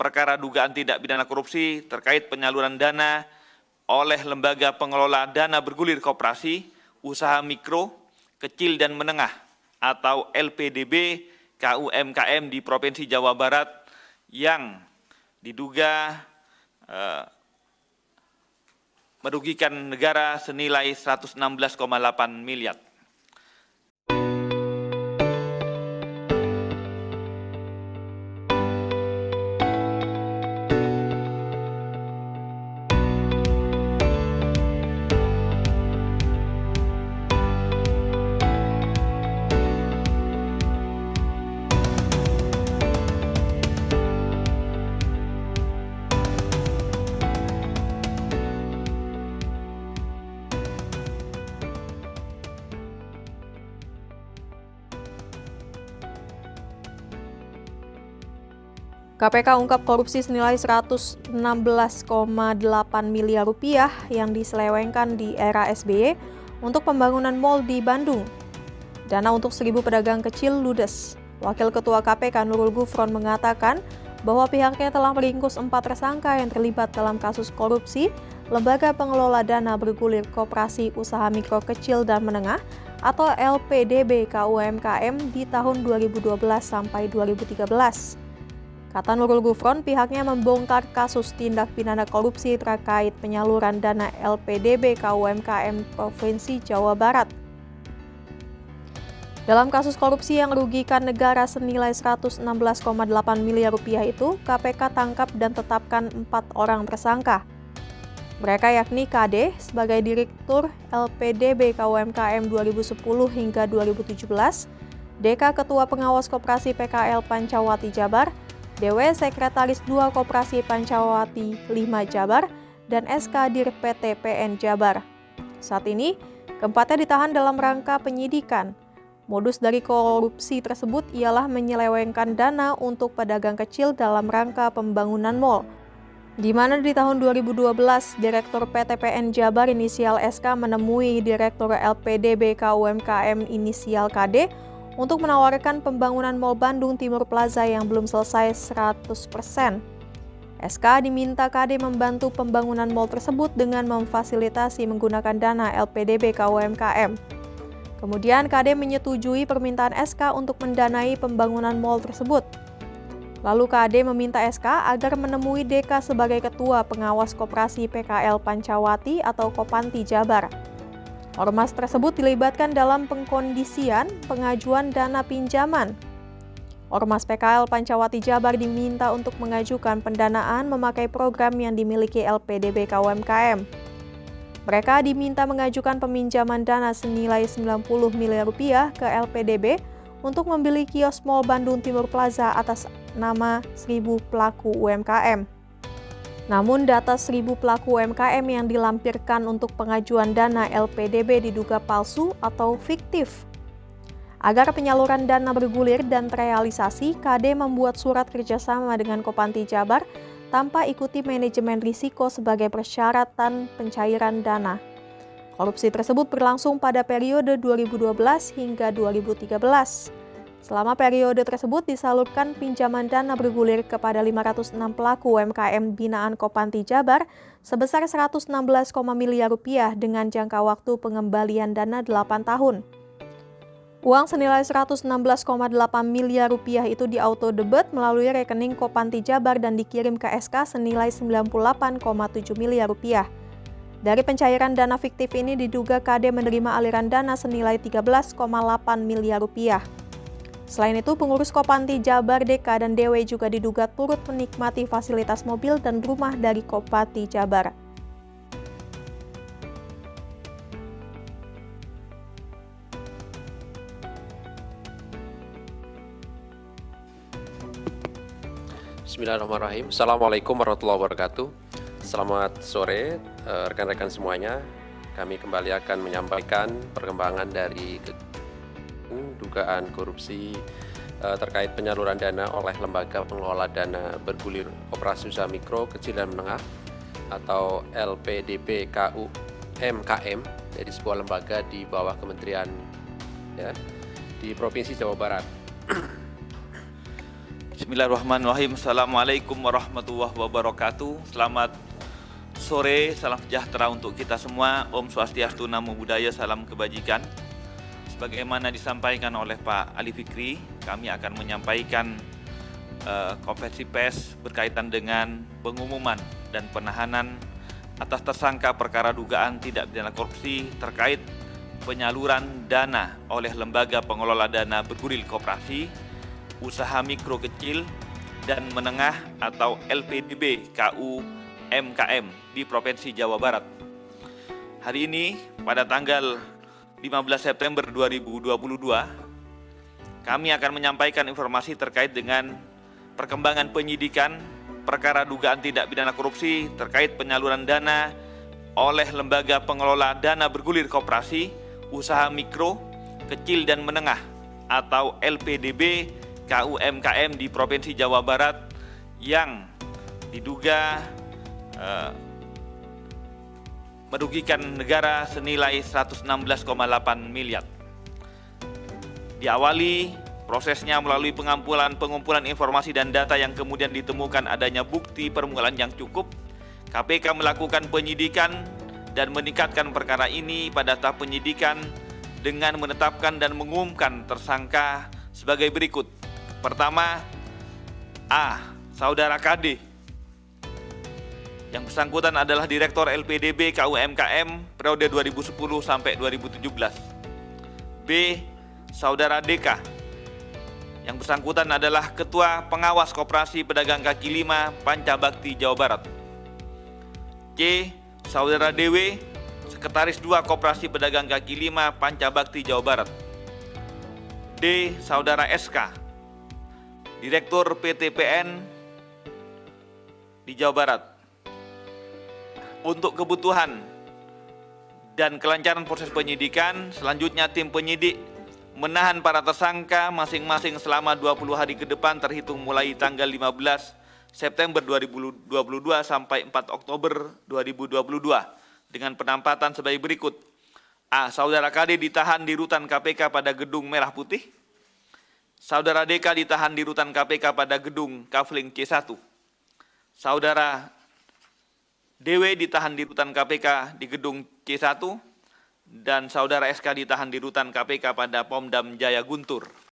perkara dugaan tindak pidana korupsi terkait penyaluran dana oleh lembaga pengelola dana bergulir koperasi, usaha mikro, kecil dan menengah atau LPDB KUMKM di Provinsi Jawa Barat yang diduga merugikan negara senilai 116,8 miliar. KPK ungkap korupsi senilai 116,8 miliar rupiah yang diselewengkan di era SBY untuk pembangunan mal di Bandung. Dana untuk 1.000 pedagang kecil ludes. Wakil Ketua KPK Nurul Gufron mengatakan bahwa pihaknya telah meringkus 4 tersangka yang terlibat dalam kasus korupsi Lembaga Pengelola Dana Bergulir Koperasi Usaha Mikro Kecil dan Menengah atau LPDB KUMKM di tahun 2012 sampai 2013. Kata Nurul Gufron, pihaknya membongkar kasus tindak pidana korupsi terkait penyaluran dana LPDB KUMKM Provinsi Jawa Barat. Dalam kasus korupsi yang merugikan negara senilai 116,8 miliar rupiah itu, KPK tangkap dan tetapkan 4 orang tersangka. Mereka yakni KD sebagai Direktur LPDB KUMKM 2010 hingga 2017, DK Ketua Pengawas Koperasi PKL Pancawati Jabar, DW Sekretaris 2 Koperasi Pancawati 5 Jabar, dan SK Dir PT PN Jabar. Saat ini, keempatnya ditahan dalam rangka penyidikan. Modus dari korupsi tersebut ialah menyelewengkan dana untuk pedagang kecil dalam rangka pembangunan mal. Di mana di tahun 2012, Direktur PT PN Jabar inisial SK menemui Direktur LPDB KUMKM inisial KD untuk menawarkan pembangunan Mal Bandung Timur Plaza yang belum selesai 100%. SK diminta KD membantu pembangunan mal tersebut dengan memfasilitasi menggunakan dana LPDB KUMKM. Kemudian KD menyetujui permintaan SK untuk mendanai pembangunan mal tersebut. Lalu KD meminta SK agar menemui DK sebagai Ketua Pengawas Koperasi PKL Pancawati atau Kopanti Jabar. Ormas tersebut dilibatkan dalam pengkondisian pengajuan dana pinjaman. Ormas PKL Pancawati Jabar diminta untuk mengajukan pendanaan memakai program yang dimiliki LPDB KUMKM. Mereka diminta mengajukan peminjaman dana senilai 90 miliar rupiah ke LPDB untuk membeli kios Mal Bandung Timur Plaza atas nama 1.000 pelaku UMKM. Namun data 1.000 pelaku UMKM yang dilampirkan untuk pengajuan dana LPDB diduga palsu atau fiktif. Agar penyaluran dana bergulir dan terrealisasi, KD membuat surat kerjasama dengan Kopanti Jabar tanpa ikuti manajemen risiko sebagai persyaratan pencairan dana. Korupsi tersebut berlangsung pada periode 2012 hingga 2013. Selama periode tersebut disalurkan pinjaman dana bergulir kepada 506 pelaku UMKM binaan Kopanti Jabar sebesar 116, miliar rupiah dengan jangka waktu pengembalian dana 8 tahun. Uang senilai 116,8 miliar rupiah itu diauto-debit melalui rekening Kopanti Jabar dan dikirim ke SK senilai 98,7 miliar rupiah. Dari pencairan dana fiktif ini diduga KD menerima aliran dana senilai 13,8 miliar rupiah. Selain itu, pengurus Kopanti Jabar, DK, dan DW juga diduga turut menikmati fasilitas mobil dan rumah dari Kopanti Jabar. Bismillahirrahmanirrahim. Assalamualaikum warahmatullahi wabarakatuh. Selamat sore rekan-rekan semuanya. Kami kembali akan menyampaikan perkembangan dari dugaan korupsi terkait penyaluran dana oleh Lembaga Pengelola Dana Bergulir Koperasi Usaha Mikro, Kecil dan Menengah atau LPDB KUMKM, jadi sebuah lembaga di bawah kementerian di Provinsi Jawa Barat. Bismillahirrahmanirrahim. Assalamualaikum warahmatullahi wabarakatuh. Selamat sore, salam sejahtera untuk kita semua. Om Swastiastu, Namo Buddhaya, salam kebajikan. Sebagaimana disampaikan oleh Pak Ali Fikri, kami akan menyampaikan konferensi pers berkaitan dengan pengumuman dan penahanan atas tersangka perkara dugaan tindak pidana korupsi terkait penyaluran dana oleh Lembaga Pengelola Dana Bergulir Koperasi, Usaha Mikro Kecil dan Menengah atau LPDB KUMKM di Provinsi Jawa Barat. Hari ini pada tanggal 15 September 2022, kami akan menyampaikan informasi terkait dengan perkembangan penyidikan perkara dugaan tindak pidana korupsi terkait penyaluran dana oleh Lembaga Pengelola Dana Bergulir Koperasi, Usaha Mikro, Kecil dan Menengah atau LPDB KUMKM di Provinsi Jawa Barat yang diduga merugikan negara senilai 116,8 miliar. Diawali prosesnya melalui pengumpulan informasi dan data yang kemudian ditemukan adanya bukti permulaan yang cukup. KPK melakukan penyidikan dan meningkatkan perkara ini pada tahap penyidikan dengan menetapkan dan mengumumkan tersangka sebagai berikut. Pertama, A. Saudara KD. Yang bersangkutan adalah Direktur LPDB KUMKM periode 2010 sampai 2017. B. Saudara DK. Yang bersangkutan adalah Ketua Pengawas Koperasi Pedagang Kaki Lima Pancabakti Jawa Barat. C. Saudara DW, Sekretaris 2 Koperasi Pedagang Kaki Lima Pancabakti Jawa Barat. D. Saudara SK, Direktur PTPN di Jawa Barat. Untuk kebutuhan dan kelancaran proses penyidikan, selanjutnya tim penyidik menahan para tersangka masing-masing selama 20 hari ke depan terhitung mulai tanggal 15 September 2022 sampai 4 Oktober 2022 dengan penempatan sebagai berikut. A. Saudara KD ditahan di rutan KPK pada Gedung Merah Putih. Saudara DK ditahan di rutan KPK pada Gedung Kafling C1. Saudara DW ditahan di rutan KPK di Gedung C1 dan Saudara SK ditahan di rutan KPK pada Pomdam Jaya Guntur.